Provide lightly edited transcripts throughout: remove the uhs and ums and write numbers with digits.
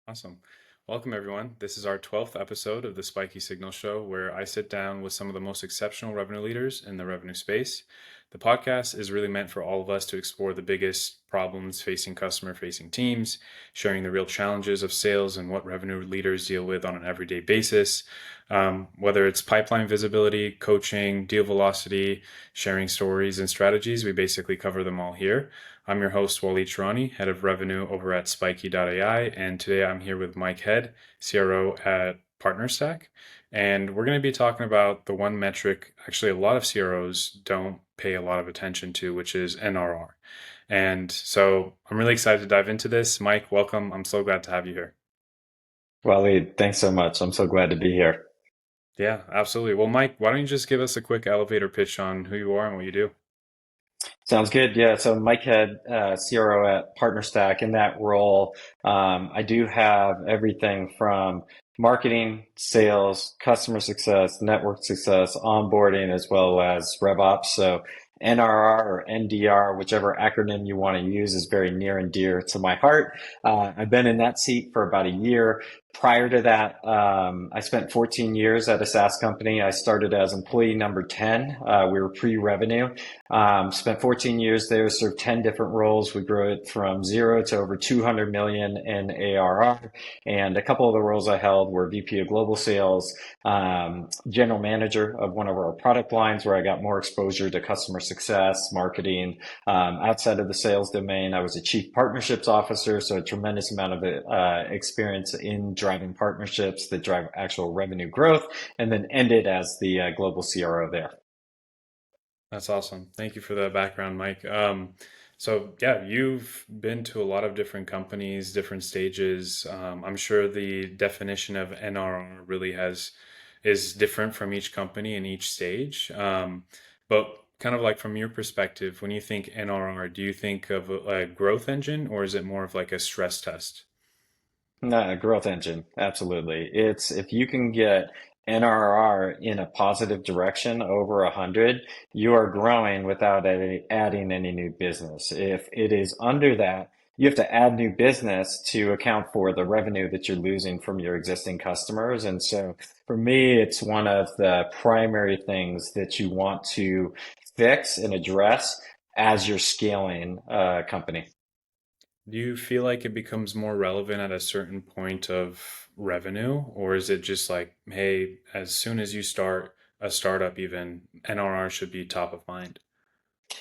Awesome. Welcome, everyone. This is our 12th episode of the Spiky Signal Show, where I sit down with some of the most exceptional revenue leaders in the revenue space. The podcast is really meant for all of us to explore the biggest problems facing customer facing teams, sharing the real challenges of sales and what revenue leaders deal with on an everyday basis. Whether it's pipeline visibility, coaching, deal velocity, sharing stories and strategies, we basically cover them all here. I'm your host, Waleed Shaarani, head of revenue over at Spiky.ai, and today I'm here with Mike Head, CRO at PartnersTech. And we're going to be talking about the one metric actually a lot of CROs don't pay a lot of attention to, which is NRR. And so I'm really excited to dive into this. Mike, welcome. I'm so glad to have you here. Waleed, thanks so much. I'm so glad to be here. Yeah, absolutely. Well, Mike, why don't you just give us a quick elevator pitch on who you are and what you do? Sounds good. Yeah. So Mike Head, CRO at PartnerStack. In that role, I do have everything from marketing, sales, customer success, network success, onboarding, as well as RevOps. So NRR or NDR, whichever acronym you want to use, is very near and dear to my heart. I've been in that seat for about a year. Prior to that, I spent 14 years at a SaaS company. I started as employee number 10. We were pre-revenue. Spent 14 years there, served 10 different roles. We grew it from zero to over 200 million in ARR. And a couple of the roles I held were VP of Global Sales, general manager of one of our product lines, where I got more exposure to customer success, marketing. Outside of the sales domain, I was a chief partnerships officer, so a tremendous amount of experience in driving partnerships that drive actual revenue growth, and then ended as the global CRO there. That's awesome. Thank you for the background, Mike. So yeah, you've been to a lot of different companies, different stages. I'm sure the definition of NRR really has is different from each company and each stage. But kind of like from your perspective, when you think NRR, do you think of a growth engine or is it more of like a stress test? No, growth engine, absolutely. It's if you can get NRR in a positive direction over 100, you are growing without adding any new business. If it is under that, you have to add new business to account for the revenue that you're losing from your existing customers. And so for me, it's one of the primary things that you want to fix and address as you're scaling a company. Do you feel like it becomes more relevant at a certain point of revenue, or is it just like, hey, as soon as you start a startup, even NRR should be top of mind?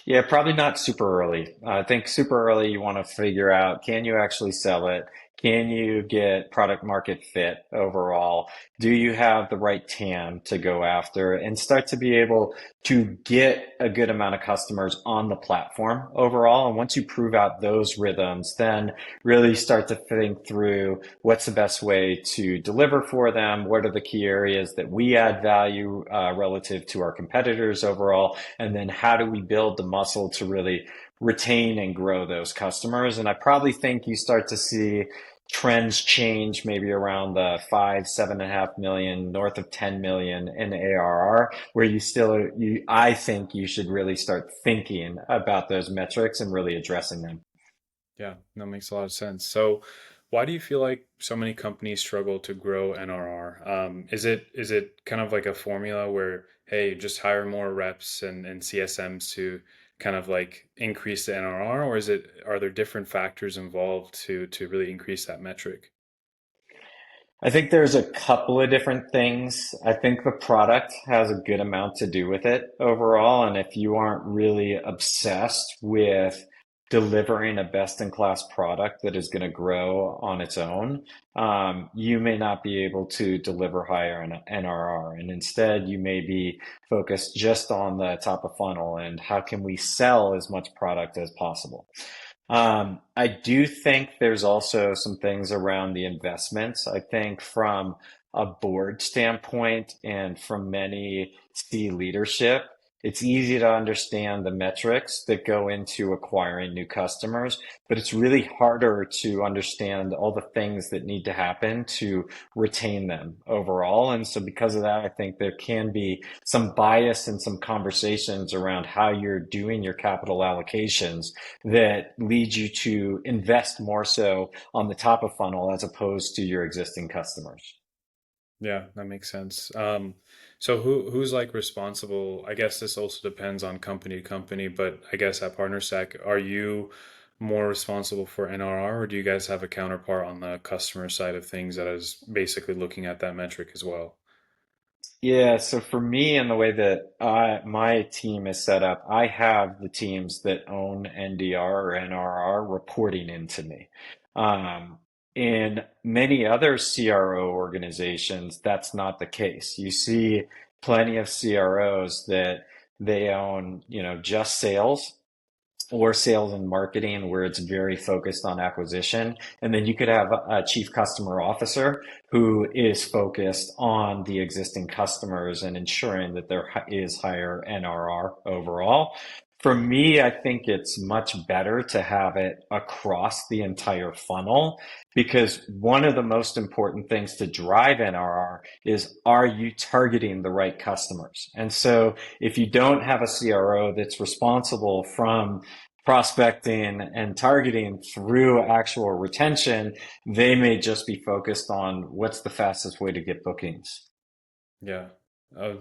Yeah, probably not super early. I think super early you want to figure out, can you actually sell it? Can you get product market fit overall? Do you have the right TAM to go after and start to be able to get a good amount of customers on the platform overall? And once you prove out those rhythms, then really start to think through what's the best way to deliver for them? What are the key areas that we add value relative to our competitors overall? And then how do we build the muscle to really retain and grow those customers? And I probably think you start to see trends change maybe around the 5, 7.5 million, north of 10 million in ARR, where I think you should really start thinking about those metrics and really addressing them. Yeah, that makes a lot of sense. So, why do you feel like so many companies struggle to grow NRR? Is it kind of like a formula where, hey, just hire more reps and CSMs to kind of like increase the NRR, or are there different factors involved to really increase that metric? I think there's a couple of different things. I think the product has a good amount to do with it overall. And if you aren't really obsessed with delivering a best-in-class product that is going to grow on its own, you may not be able to deliver higher NRR. And instead, you may be focused just on the top of funnel and how can we sell as much product as possible. I do think there's also some things around the investments. I think from a board standpoint and from many C leadership, It's easy to understand the metrics that go into acquiring new customers, but it's really harder to understand all the things that need to happen to retain them overall. And so because of that, I think there can be some bias and some conversations around how you're doing your capital allocations that lead you to invest more so on the top of funnel as opposed to your existing customers. Yeah, that makes sense. So who's like responsible? I guess this also depends on company to company, but I guess at PartnersTech, are you more responsible for NRR, or do you guys have a counterpart on the customer side of things that is basically looking at that metric as well? Yeah, so for me and the way that my team is set up, I have the teams that own NDR or NRR reporting into me. Um, in many other CRO organizations, that's not the case. You see plenty of CROs that they own, just sales or sales and marketing where it's very focused on acquisition. And then you could have a chief customer officer who is focused on the existing customers and ensuring that there is higher NRR overall. For me, I think it's much better to have it across the entire funnel because one of the most important things to drive NRR is, are you targeting the right customers? And so if you don't have a CRO that's responsible from prospecting and targeting through actual retention, they may just be focused on what's the fastest way to get bookings. Yeah.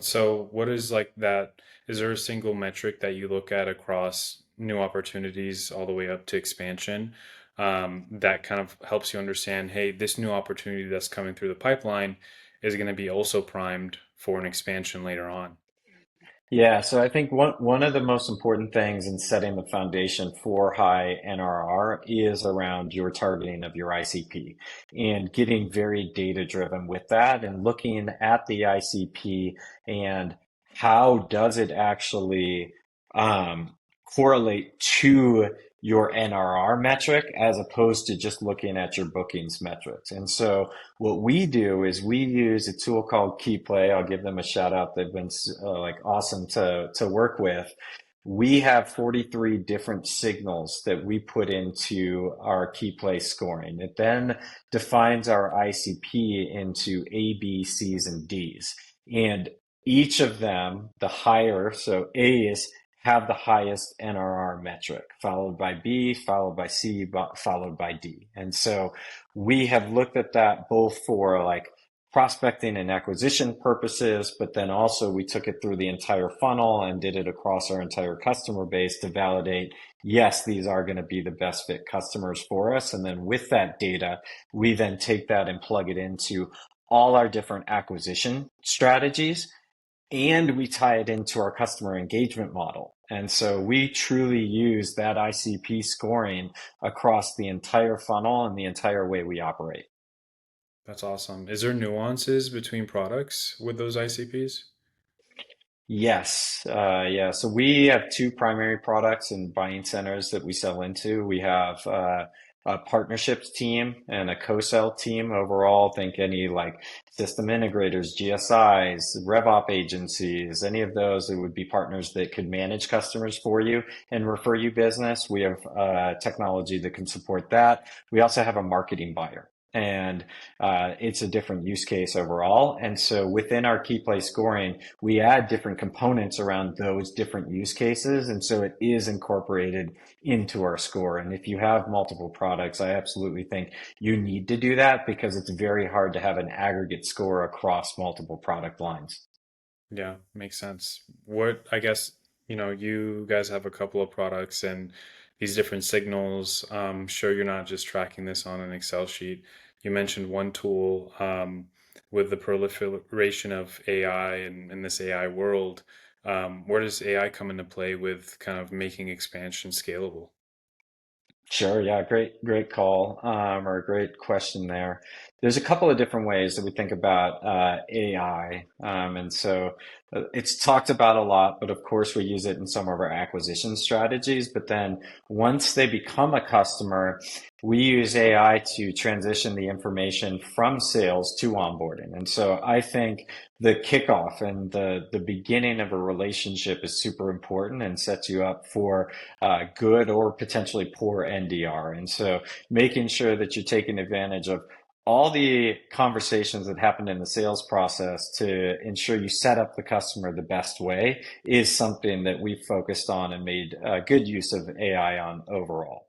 So what is like that? Is there a single metric that you look at across new opportunities all the way up to expansion, that kind of helps you understand, hey, this new opportunity that's coming through the pipeline is going to be also primed for an expansion later on? Yeah, so I think one of the most important things in setting the foundation for high NRR is around your targeting of your ICP and getting very data driven with that and looking at the ICP and how does it actually um, correlate to your NRR metric as opposed to just looking at your bookings metrics. And so what we do is we use a tool called KeyPlay. I'll give them a shout out. They've been like awesome to work with. We have 43 different signals that we put into our KeyPlay scoring. It then defines our ICP into A, B, C's, and D's. And each of them, the higher, so A's have the highest NRR metric, followed by B, followed by C, followed by D. And so we have looked at that both for like prospecting and acquisition purposes, but then also we took it through the entire funnel and did it across our entire customer base to validate, yes, these are going to be the best fit customers for us. And then with that data, we then take that and plug it into all our different acquisition strategies and we tie it into our customer engagement model. And so we truly use that ICP scoring across the entire funnel and the entire way we operate. That's awesome. Is there nuances between products with those ICPs? Yes, yeah. So we have two primary products and buying centers that we sell into. We have a partnerships team and a co-sell team overall. Think any like system integrators, GSIs, RevOp agencies, any of those that would be partners that could manage customers for you and refer you business. We have technology that can support that. We also have a marketing buyer. And it's a different use case overall. And so within our key play scoring, we add different components around those different use cases. And so it is incorporated into our score. And if you have multiple products, I absolutely think you need to do that because it's very hard to have an aggregate score across multiple product lines. Yeah, makes sense. What, I guess, you guys have a couple of products and these different signals. Sure, you're not just tracking this on an Excel sheet. You mentioned one tool, with the proliferation of AI and in this AI world. Where does AI come into play with kind of making expansion scalable? Sure. Yeah. Great call, or a great question there. there's a couple of different ways that we think about AI. And so it's talked about a lot, but of course we use it in some of our acquisition strategies. But then once they become a customer, we use AI to transition the information from sales to onboarding. And so I think the kickoff and the beginning of a relationship is super important and sets you up for good or potentially poor NDR. And so making sure that you're taking advantage of all the conversations that happen in the sales process to ensure you set up the customer the best way is something that we've focused on and made good use of AI on overall.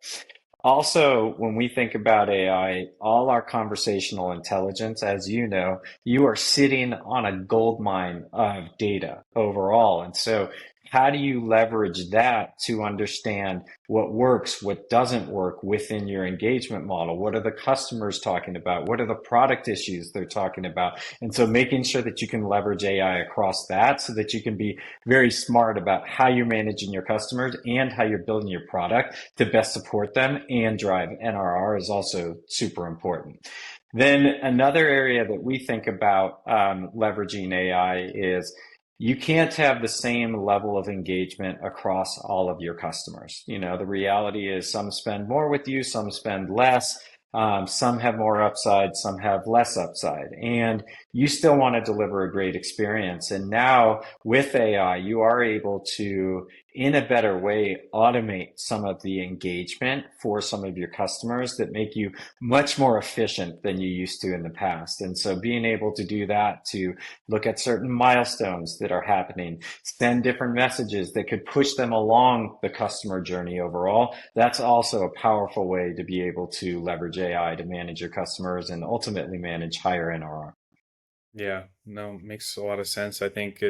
Also, when we think about AI, all our conversational intelligence, as you know, you are sitting on a gold mine of data overall. And so, how do you leverage that to understand what works, what doesn't work within your engagement model? What are the customers talking about? What are the product issues they're talking about? And so, making sure that you can leverage AI across that so that you can be very smart about how you're managing your customers and how you're building your product to best support them and drive NRR is also super important. Then another area that we think about leveraging AI is you can't have the same level of engagement across all of your customers. You know, the reality is some spend more with you, some spend less. Some have more upside, some have less upside, and you still want to deliver a great experience. And now with AI, you are able to, in a better way, automate some of the engagement for some of your customers that make you much more efficient than you used to in the past. And so being able to do that, to look at certain milestones that are happening, send different messages that could push them along the customer journey overall, that's also a powerful way to be able to leverage AI to manage your customers and ultimately manage higher NRR. Yeah, no, makes a lot of sense. I think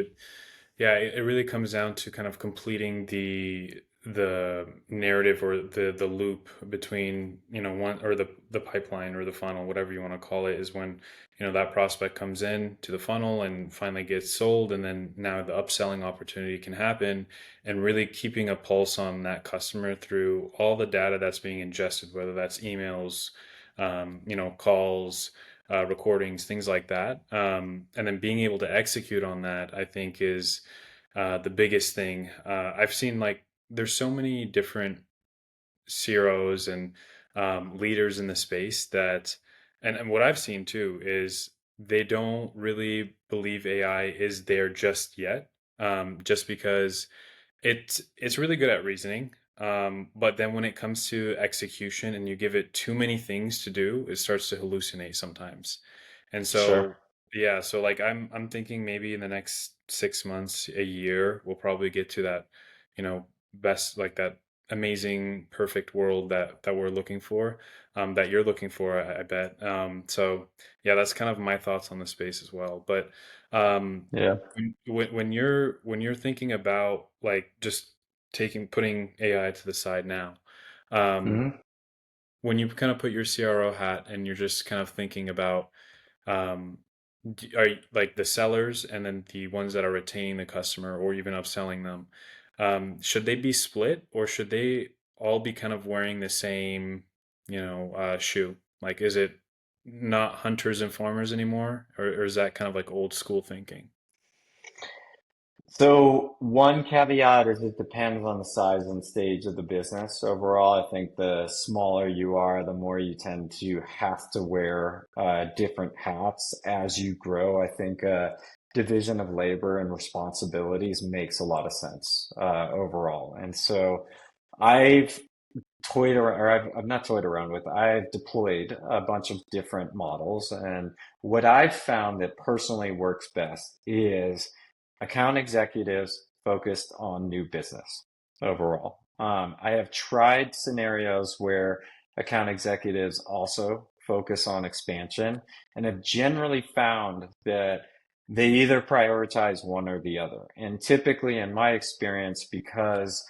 yeah, it really comes down to kind of completing the narrative or the loop between, one or the pipeline or the funnel, whatever you want to call it, is when, that prospect comes in to the funnel and finally gets sold, and then now the upselling opportunity can happen, and really keeping a pulse on that customer through all the data that's being ingested, whether that's emails, calls, recordings, things like that. And then being able to execute on that, I think, is the biggest thing. I've seen, like, there's so many different CROs and leaders in the space that, and what I've seen too is they don't really believe AI is there just yet, just because it's really good at reasoning. But then when it comes to execution and you give it too many things to do, it starts to hallucinate sometimes. And Sure. so, yeah, so like I'm thinking maybe in the next 6 months, a year, we'll probably get to that, best, like that amazing, perfect world that we're looking for, that you're looking for, I bet. So yeah, that's kind of my thoughts on the space as well. But um, Yeah. when you're thinking about, like, just putting AI to the side now, um, Mhm. when you kind of put your CRO hat and you're just kind of thinking about, um, are like the sellers and then the ones that are retaining the customer or even upselling them, should they be split, or should they all be kind of wearing the same, shoe? Like, is it not hunters and farmers anymore, or is that kind of like old school thinking? So one caveat is it depends on the size and stage of the business. Overall, I think the smaller you are, the more you tend to have to wear different hats as you grow. I think division of labor and responsibilities makes a lot of sense overall. And so I've toyed around, or I've not toyed around with, I've deployed a bunch of different models. And what I've found that personally works best is account executives focused on new business overall. I have tried scenarios where account executives also focus on expansion and have generally found that they either prioritize one or the other. And typically, in my experience, because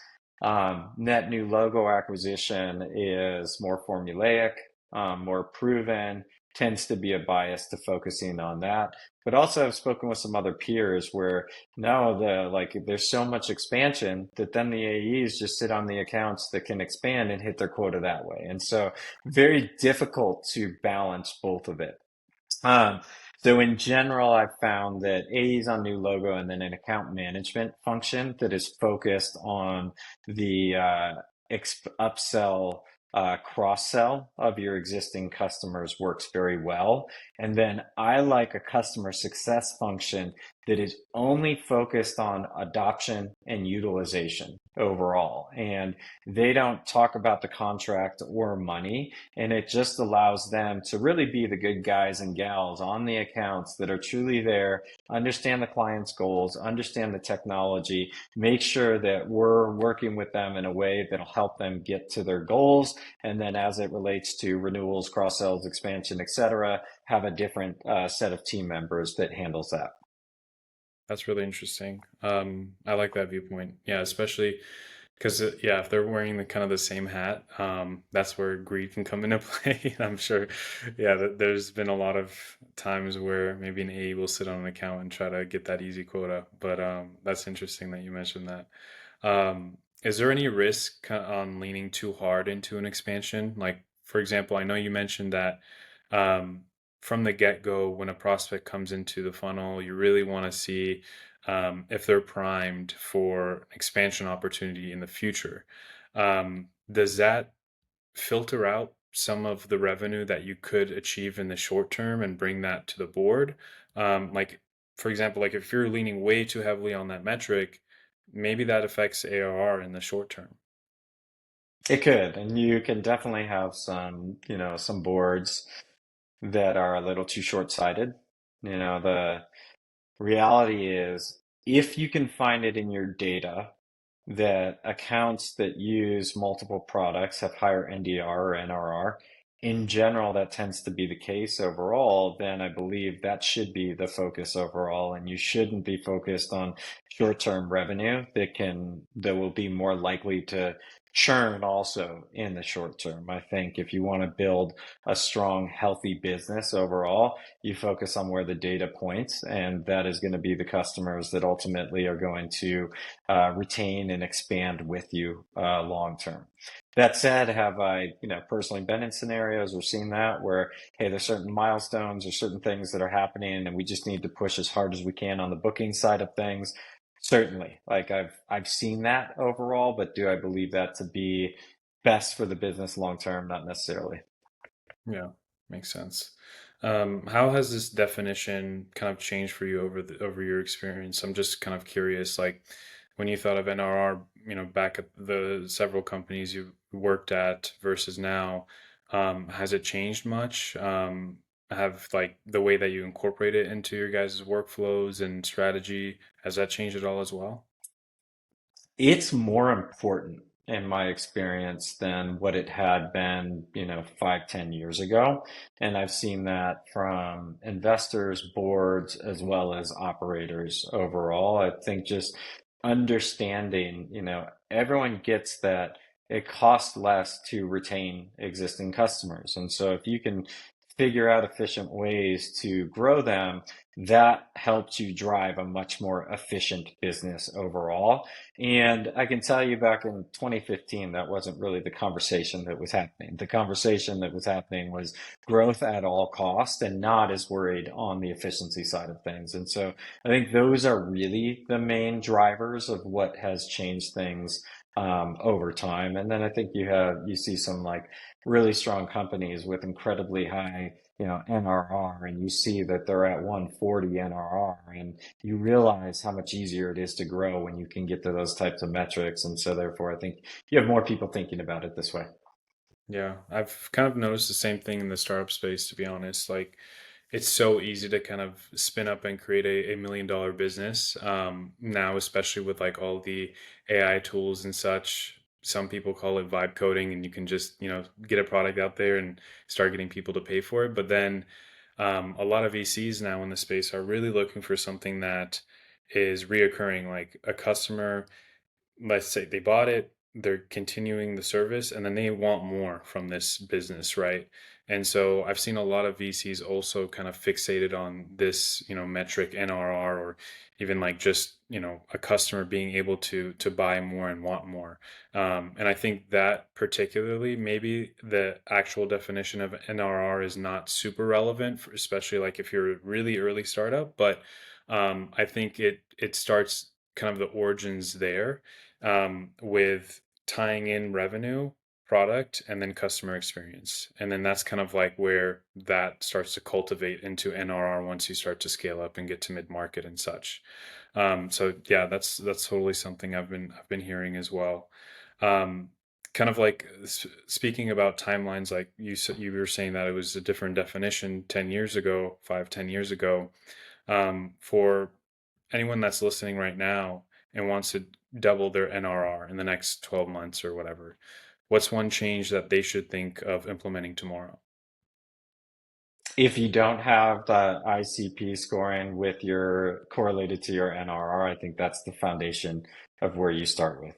net new logo acquisition is more formulaic, more proven, tends to be a bias to focusing on that. But also, I've spoken with some other peers where no, there's so much expansion that then the AEs just sit on the accounts that can expand and hit their quota that way. And so, very difficult to balance both of it. Um, so in general, I've found that AE's on new logo and then an account management function that is focused on the upsell, cross sell of your existing customers works very well. And then I like a customer success function that is only focused on adoption and utilization overall. And they don't talk about the contract or money, and it just allows them to really be the good guys and gals on the accounts that are truly there, understand the client's goals, understand the technology, make sure that we're working with them in a way that'll help them get to their goals. And then as it relates to renewals, cross sells, expansion, etc., have a different set of team members that handles that. That's really interesting. I like that viewpoint. Yeah, especially because yeah, if they're wearing the kind of the same hat, that's where greed can come into play. I'm sure, yeah, there's been a lot of times where maybe an AE will sit on an account and try to get that easy quota. But that's interesting that you mentioned that. Is there any risk on leaning too hard into an expansion? Like, for example, I know you mentioned that um, from the get-go, when a prospect comes into the funnel, you really want to see if they're primed for expansion opportunity in the future. Does that filter out some of the revenue that you could achieve in the short term and bring that to the board? Like, for example, like if you're leaning way too heavily on that metric, maybe that affects ARR in the short term. It could, and you can definitely have some, some boards that are a little too short-sighted. The reality is, if you can find it in your data that accounts that use multiple products have higher NDR or NRR, in general, that tends to be the case overall, then I believe that should be the focus overall, and you shouldn't be focused on short-term revenue that will be more likely to churn also in the short term. I think if you want to build a strong, healthy business overall, you focus on where the data points, and that is going to be the customers that ultimately are going to retain and expand with you long term. That said, have I, personally been in scenarios or seen that where, hey, there's certain milestones or certain things that are happening, and we just need to push as hard as we can on the booking side of things? Certainly, like I've seen that overall, but do I believe that to be best for the business long term? Not necessarily. Yeah, makes sense. How has this definition kind of changed for you over your experience? I'm just kind of curious, like when you thought of NRR, back at the several companies you worked at versus now, has it changed much? Have like the way that you incorporate it into your guys' workflows and strategy, has that changed at all as well? It's more important in my experience than what it had been, 5, 10 years ago. And I've seen that from investors, boards, as well as operators overall. I think just understanding, everyone gets that it costs less to retain existing customers. And so if you can figure out efficient ways to grow them, that helps you drive a much more efficient business overall. And I can tell you back in 2015, that wasn't really the conversation that was happening. The conversation that was happening was growth at all cost and not as worried on the efficiency side of things. And so I think those are really the main drivers of what has changed things over time. And then I think you see some like really strong companies with incredibly high, NRR, and you see that they're at 140 NRR, and you realize how much easier it is to grow when you can get to those types of metrics. And so therefore, I think you have more people thinking about it this way. Yeah, I've kind of noticed the same thing in the startup space, to be honest. Like, it's so easy to kind of spin up and create a $1 million business now, especially with like all the AI tools and such. Some people call it vibe coding, and you can just, get a product out there and start getting people to pay for it. But then a lot of VCs now in the space are really looking for something that is reoccurring, like a customer, let's say they bought it. they're continuing the service and then they want more from this business, right? And so I've seen a lot of VCs also kind of fixated on this, metric NRR, or even like just, a customer being able to buy more and want more. And I think that particularly maybe the actual definition of NRR is not super relevant for, especially like if you're a really early startup, but I think it starts kind of the origins there, with tying in revenue, product, and then customer experience. And then that's kind of like where that starts to cultivate into NRR once you start to scale up and get to mid market and such. So yeah, that's totally something I've been hearing as well. Um, Kind of like speaking about timelines, like you were saying that it was a different definition 10 years ago, 5, 10 years ago. For anyone that's listening right now and wants to double their NRR in the next 12 months or whatever, what's one change that they should think of implementing tomorrow? If you don't have the ICP scoring with your correlated to your NRR, I think that's the foundation of where you start with.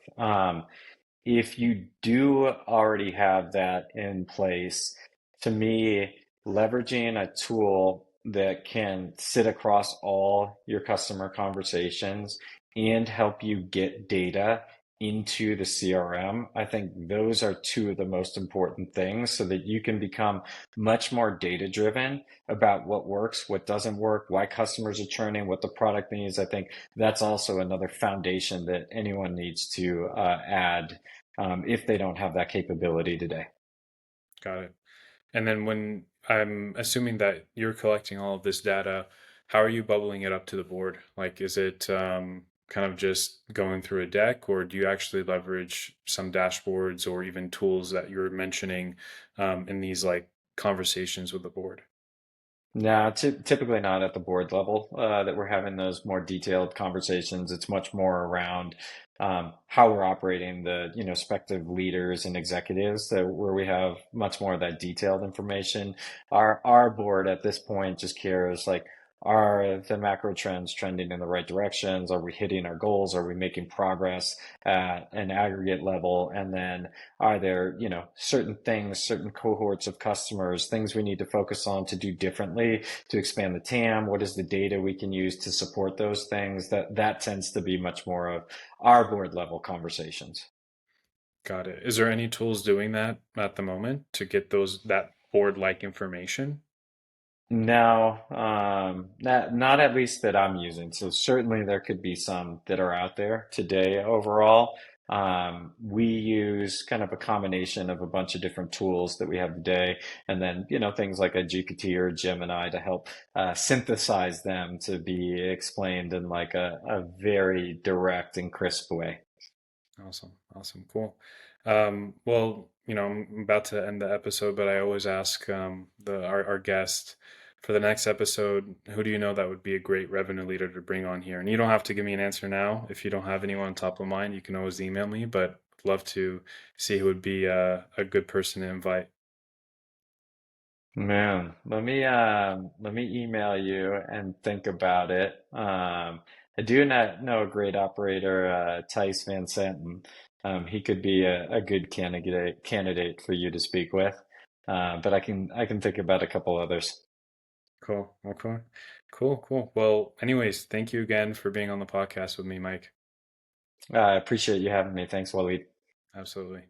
If you do already have that in place, to me, leveraging a tool that can sit across all your customer conversations and help you get data into the CRM, I think those are two of the most important things so that you can become much more data driven about what works, what doesn't work, why customers are churning, what the product needs. I think that's also another foundation that anyone needs to add if they don't have that capability today. Got it. And then when I'm assuming that you're collecting all of this data, how are you bubbling it up to the board? Like, is it kind of just going through a deck, or do you actually leverage some dashboards or even tools that you're mentioning in these like conversations with the board? No, typically not at the board level that we're having those more detailed conversations. It's much more around how we're operating the respective leaders and executives that where we have much more of that detailed information. Our board at this point just cares like, are the macro trends trending in the right directions? Are we hitting our goals? Are we making progress at an aggregate level? And then are there, certain things, certain cohorts of customers, things we need to focus on to do differently to expand the TAM? What is the data we can use to support those things? That tends to be much more of our board level conversations. Got it. Is there any tools doing that at the moment to get that board like information? No, not at least that I'm using. So certainly there could be some that are out there today overall. We use kind of a combination of a bunch of different tools that we have today, and then, things like a GPT or Gemini to help synthesize them to be explained in like a very direct and crisp way. Awesome. Awesome. Cool. Well, I'm about to end the episode, but I always ask our guest for the next episode, who do you know that would be a great revenue leader to bring on here? And you don't have to give me an answer now. If you don't have anyone top of mind, you can always email me, but I'd love to see who would be a good person to invite. Man, let me email you and think about it. I do not know a great operator, Tice Van Santen. He could be a good candidate for you to speak with. But I can think about a couple others. Cool. Okay. Cool. Cool. Well, anyways, thank you again for being on the podcast with me, Mike. I appreciate you having me. Thanks, Waleed. Absolutely.